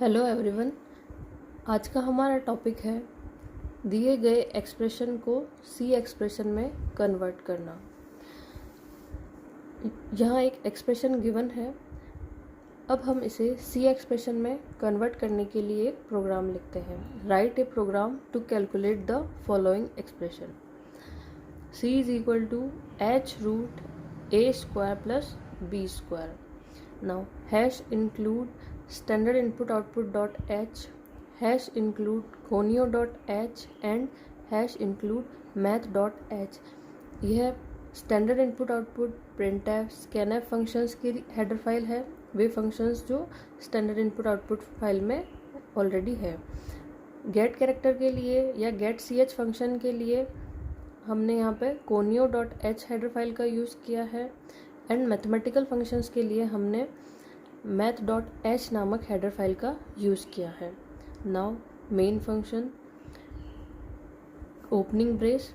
Hello everyone. आज का हमारा टॉपिक है दिए गए एक्सप्रेशन को सी एक्सप्रेशन में कन्वर्ट करना। यहाँ एक एक्सप्रेशन गिवन है। अब हम इसे सी एक्सप्रेशन में कन्वर्ट करने के लिए एक प्रोग्राम लिखते हैं। Write a program to calculate the following expression. C is equal to h root a square plus b square. Now hash include standard input output dot h hash include conio dot h and hash include math dot h। यह standard input output printf scanf functions की header file है। वे functions जो standard input output file में already है। Gate character के लिए या gate c H function के लिए हमने यहाँ पे conio dot h header file का यूज़ किया है। एंड मैथमेटिकल फंक्शंस के लिए हमने math.h नामक हेडर फाइल का यूज़ किया है। Now main function opening brace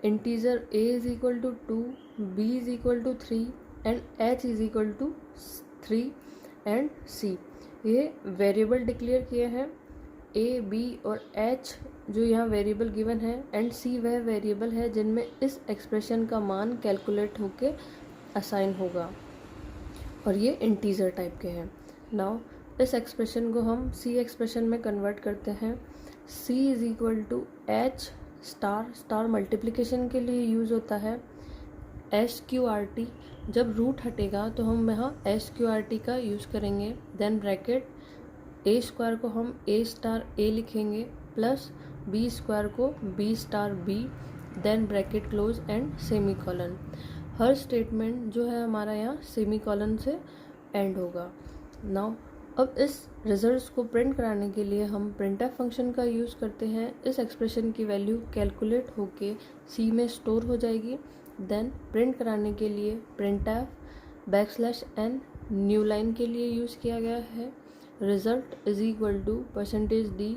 integer a is equal to 2, b is equal to 3 and h is equal to 3 and c। ये वेरिएबल डिक्लेयर किए हैं। a, b और h जो यहाँ वेरिएबल गिवन है एंड c वह वेरिएबल है जिनमें इस एक्सप्रेशन का मान कैलकुलेट होके असाइन होगा और ये इंटीजर टाइप के हैं। नाउ इस एक्सप्रेशन को हम सी एक्सप्रेशन में कन्वर्ट करते हैं। c is equal to h star multiplication के लिए यूज़ होता है। SQRT जब रूट हटेगा तो हम यहाँ SQRT का यूज़ करेंगे। देन ब्रैकेट a स्क्वायर को हम a स्टार a लिखेंगे प्लस b स्क्वायर को b star b, then bracket close and semicolon. हर स्टेटमेंट जो है हमारा यहाँ सेमी कॉलन से एंड होगा। नाउ अब इस रिजल्ट्स को प्रिंट कराने के लिए हम printf फंक्शन का यूज़ करते हैं। इस एक्सप्रेशन की वैल्यू कैलकुलेट होके सी में स्टोर हो जाएगी। देन प्रिंट कराने के लिए printf \n न्यू लाइन के लिए यूज़ किया गया है। Result is equal to %d,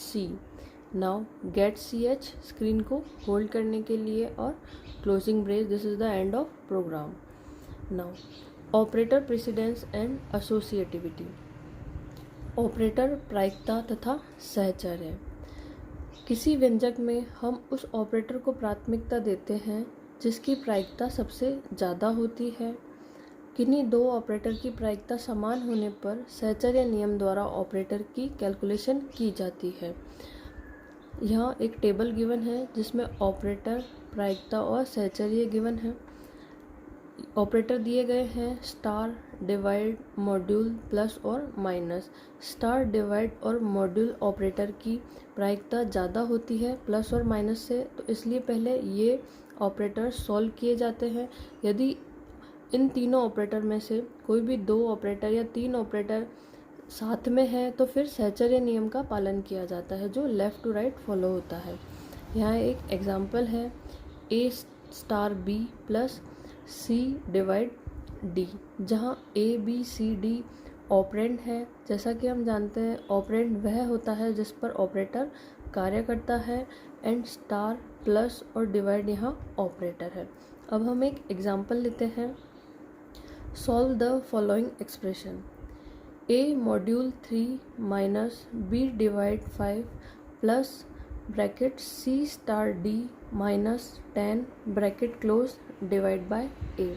c। Now get c h screen को होल्ड करने के लिए और closing brace, this is the end of program. Now operator precedence and associativity. Operator प्रायिकता तथा सहचर्य। किसी व्यंजक में हम उस ऑपरेटर को प्राथमिकता देते हैं जिसकी प्रायिकता सबसे ज़्यादा होती है। किन्हीं दो ऑपरेटर की प्रायिकता समान होने पर सहचर्य नियम द्वारा ऑपरेटर की कैलकुलेशन की जाती है। यहाँ एक टेबल गिवन है जिसमें ऑपरेटर प्रायिकता और सहचर्य गिवन है। ऑपरेटर दिए गए हैं स्टार, डिवाइड, मॉड्यूल, प्लस और माइनस। स्टार, डिवाइड और मॉड्यूल ऑपरेटर की प्रायिकता ज़्यादा होती है प्लस और माइनस से, तो इसलिए पहले ये ऑपरेटर सॉल्व किए जाते हैं। यदि इन तीनों ऑपरेटर में से कोई भी दो ऑपरेटर या तीन ऑपरेटर साथ में है तो फिर सहचर्य नियम का पालन किया जाता है जो लेफ़्ट टू राइट फॉलो होता है। यहाँ एक एग्जांपल है a star b plus c divide d, जहाँ a b c d operand है। जैसा कि हम जानते हैं ऑपरेंड वह होता है जिस पर ऑपरेटर कार्य करता है एंड स्टार, प्लस और डिवाइड यहाँ ऑपरेटर है। अब हम एक एग्जांपल लेते हैं। Solve the following expression. a module 3 minus b divide 5 plus bracket c star d minus 10 bracket close divide by a।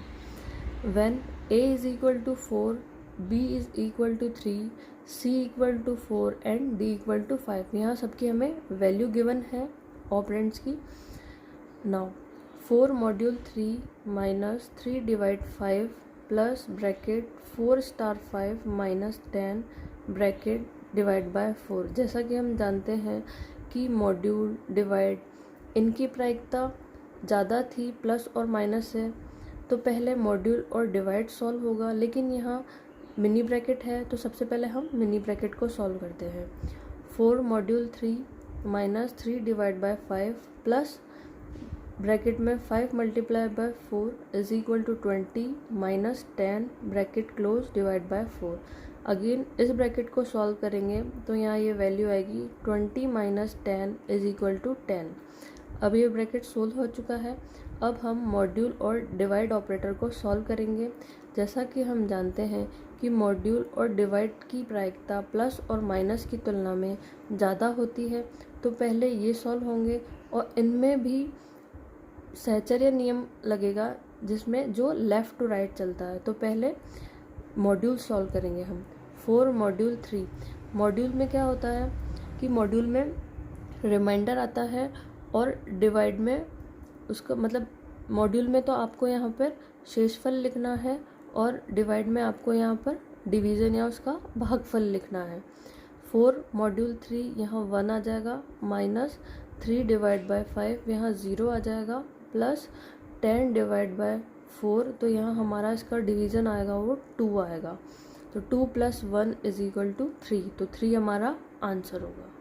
When a is equal to 4, b is equal to 3, c equal to 4 and d equal to 5। यहाँ सबकी हमें value given है operands की। Now 4 module 3 minus 3 divide 5 plus bracket 4 star 5 minus 10 bracket divide by 4। जैसा कि हम जानते हैं कि मॉड्यूल, डिवाइड इनकी प्रायिकता ज़्यादा थी प्लस और माइनस से, तो पहले मॉड्यूल और डिवाइड सॉल्व होगा। लेकिन यहाँ मिनी ब्रैकेट है तो सबसे पहले हम मिनी ब्रैकेट को सॉल्व करते हैं। 4 module 3 minus 3 divide by 5 plus bracket में 5 multiply by 4 is equal to 20 minus 10 bracket close divide by 4। Again इस ब्रैकेट को सॉल्व करेंगे तो यहाँ ये वैल्यू आएगी 20 माइनस 10 इज इक्वल टू 10। अब ये ब्रैकेट सोल्व हो चुका है। अब हम मॉड्यूल और डिवाइड ऑपरेटर को सॉल्व करेंगे। जैसा कि हम जानते हैं कि मॉड्यूल और डिवाइड की प्रायिकता प्लस और माइनस की तुलना में ज़्यादा होती है, तो पहले ये सॉल्व होंगे और इनमें भी सहचर्य नियम लगेगा जिसमें जो लेफ़्ट टू राइट चलता है। तो पहले मॉड्यूल सॉल्व करेंगे हम। 4 मॉड्यूल 3, मॉड्यूल में क्या होता है कि मॉड्यूल में रिमाइंडर आता है और डिवाइड में उसका मतलब मॉड्यूल में तो आपको यहाँ पर शेषफल लिखना है और डिवाइड में आपको यहाँ पर डिवीज़न या उसका भागफल लिखना है। 4 मॉड्यूल 3 यहाँ 1 आ जाएगा, माइनस 3 डिवाइड बाय 5 यहाँ 0 आ जाएगा, प्लस 10 डिवाइड बाय 4 तो यहाँ हमारा इसका डिवीज़न आएगा वो 2 आएगा। तो 2 + 1 = 3, तो 3 हमारा आंसर होगा।